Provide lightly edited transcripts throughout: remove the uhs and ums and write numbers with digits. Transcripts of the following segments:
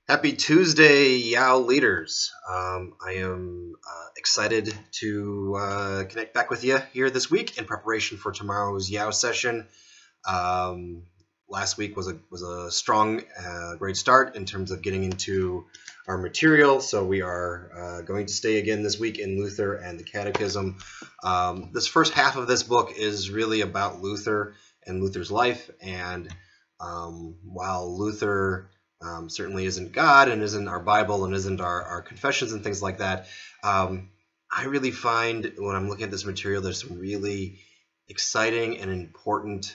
Happy Tuesday, YOW leaders. I am excited to connect back with you here this week in preparation for tomorrow's YOW session. Last week was a strong, great start in terms of getting into our material. So we are going to stay again this week in Luther and the Catechism. This first half of this book is really about Luther and Luther's life. And while Luther certainly isn't God and isn't our Bible and isn't our confessions and things like that, I really find when I'm looking at this material, there's some really exciting and important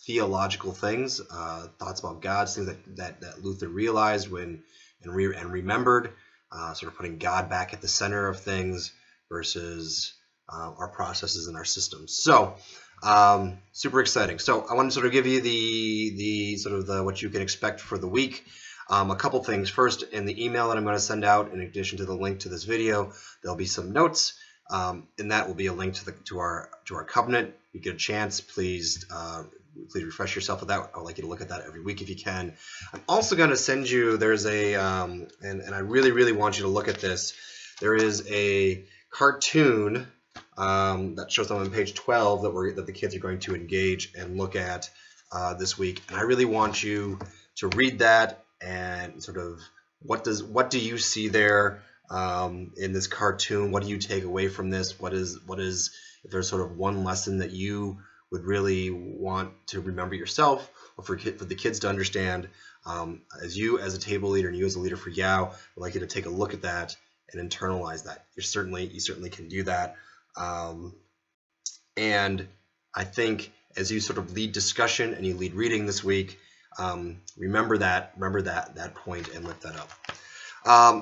theological things, thoughts about God, things that Luther realized and remembered, sort of putting God back at the center of things versus our processes and our systems. So super exciting. So I want to sort of give you the what you can expect for the week. A couple things. First, in the email that I'm going to send out, in addition to the link to this video, there'll be some notes. And that will be a link to our covenant. If you get a chance, please refresh yourself with that. I would like you to look at that every week if you can. I'm also going to send you, there's a, and I really want you to look at this. There is a cartoon that shows up on page 12 that the kids are going to engage and look at this week. And I really want you to read that and sort of what do you see there in this cartoon? What do you take away from this? What is if there's sort of one lesson that you would really want to remember yourself, or for the kids to understand, as a table leader and you as a leader for YOW, I'd like you to take a look at that and internalize that. You certainly can do that. And I think as you sort of lead discussion and you lead reading this week, remember that point and lift that up.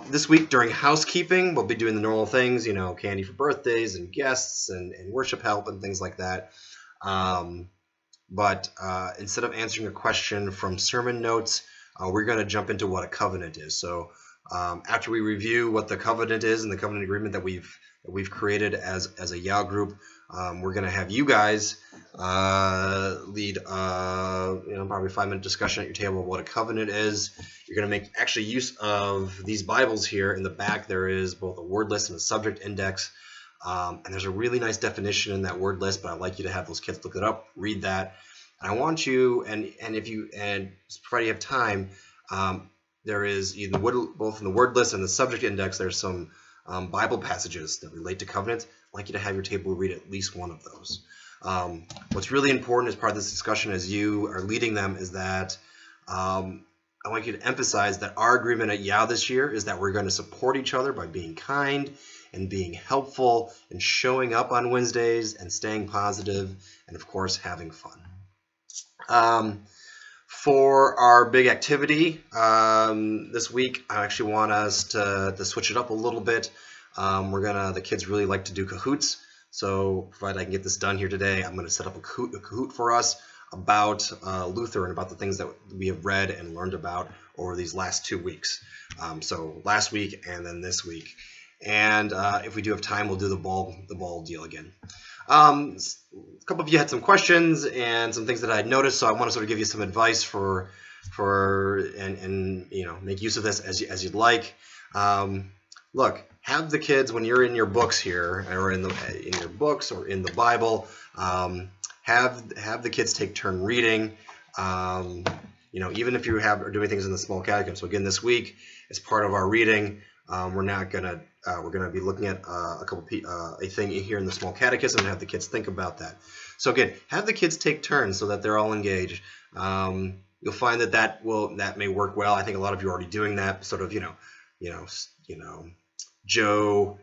This week during housekeeping, we'll be doing the normal things, candy for birthdays and guests and worship help and things like that. But instead of answering a question from sermon notes, we're going to jump into what a covenant is. So after we review what the covenant is and the covenant agreement that we've created as a YOW group, we're going to have you guys lead probably a 5-minute discussion at your table of what a covenant is. You're going to make actually use of these Bibles here. In the back there is both a word list and a subject index, and there's a really nice definition in that word list, but I'd like you to have those kids look it up, read that. And I want you, and provided you have time, there is both in the word list and the subject index, there's some Bible passages that relate to covenants. I'd like you to have your table read at least one of those. What's really important as part of this discussion as you are leading them is that I want you to emphasize that our agreement at YOW this year is that we're going to support each other by being kind and being helpful and showing up on Wednesdays and staying positive and, of course, having fun. For our big activity this week, I actually want us to switch it up a little bit. The kids really like to do Kahoots, so provided I can get this done here today, I'm going to set up a Kahoot for us about Luther and about the things that we have read and learned about over these last 2 weeks. So last week and then this week. And if we do have time, we'll do the ball deal again. A couple of you had some questions and some things that I had noticed, so I want to sort of give you some advice and make use of this as you'd like. Look, have the kids, when you're in your books here, or in your books or in the Bible, have the kids take turn reading. Even if you are doing things in the small catechism. So again, this week, as part of our reading, we're gonna be looking at a thing here in the small catechism and have the kids think about that. So again, have the kids take turns so that they're all engaged. You'll find that may work well. I think a lot of you are already doing that. Sort of, Joe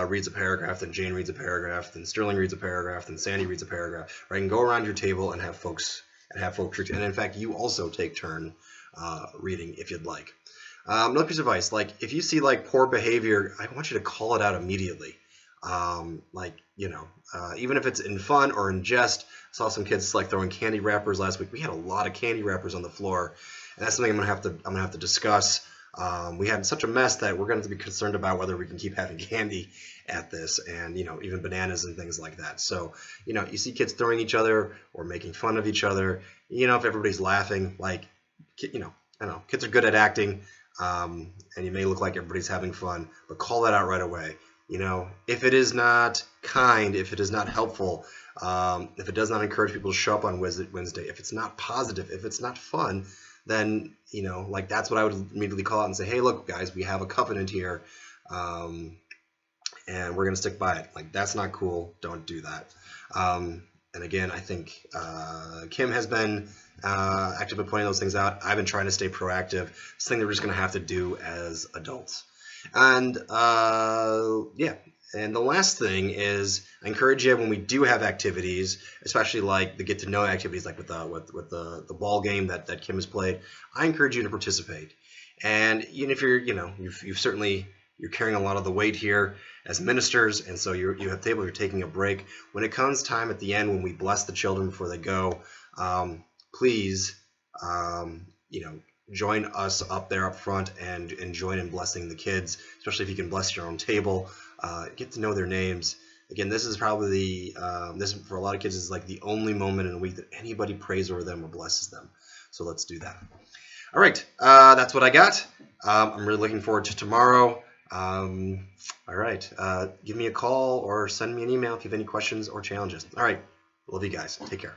reads a paragraph, then Jane reads a paragraph, then Sterling reads a paragraph, then Sandy reads a paragraph. Right, and go around your table and have folks read. And in fact, you also take turn reading if you'd like. Another piece of advice, like if you see poor behavior, I want you to call it out immediately. Even if it's in fun or in jest. I saw some kids throwing candy wrappers last week. We had a lot of candy wrappers on the floor, and that's something I'm gonna have to discuss. We had such a mess that we're going to be concerned about whether we can keep having candy at this, and even bananas and things like that. So you see kids throwing each other or making fun of each other. If everybody's laughing, I don't know, kids are good at acting, and you may look like everybody's having fun, but call that out right away. You know, if it is not kind, if it is not helpful, if it does not encourage people to show up on Wednesday, if it's not positive, if it's not fun, then, you know, like that's what I would immediately call out and say, hey, look, guys, we have a covenant here, and we're going to stick by it. Like, that's not cool. Don't do that. And again, I think Kim has been actively pointing those things out. I've been trying to stay proactive. It's something that we're just going to have to do as adults. And yeah. And the last thing is, I encourage you when we do have activities, especially like the get to know activities, like with the ball game that Kim has played. I encourage you to participate. And even if you're, you know, you've certainly, you're carrying a lot of the weight here as ministers, and so you have the table, you're taking a break. When it comes time at the end, when we bless the children before they go, please, you know, join us up there up front and join in blessing the kids, especially if you can bless your own table. Get to know their names. Again, this is probably this for a lot of kids is like the only moment in a week that anybody prays over them or blesses them. So let's do that. All right, that's what I got. I'm really looking forward to tomorrow. All right, give me a call or send me an email if you have any questions or challenges. All right, love you guys. Take care.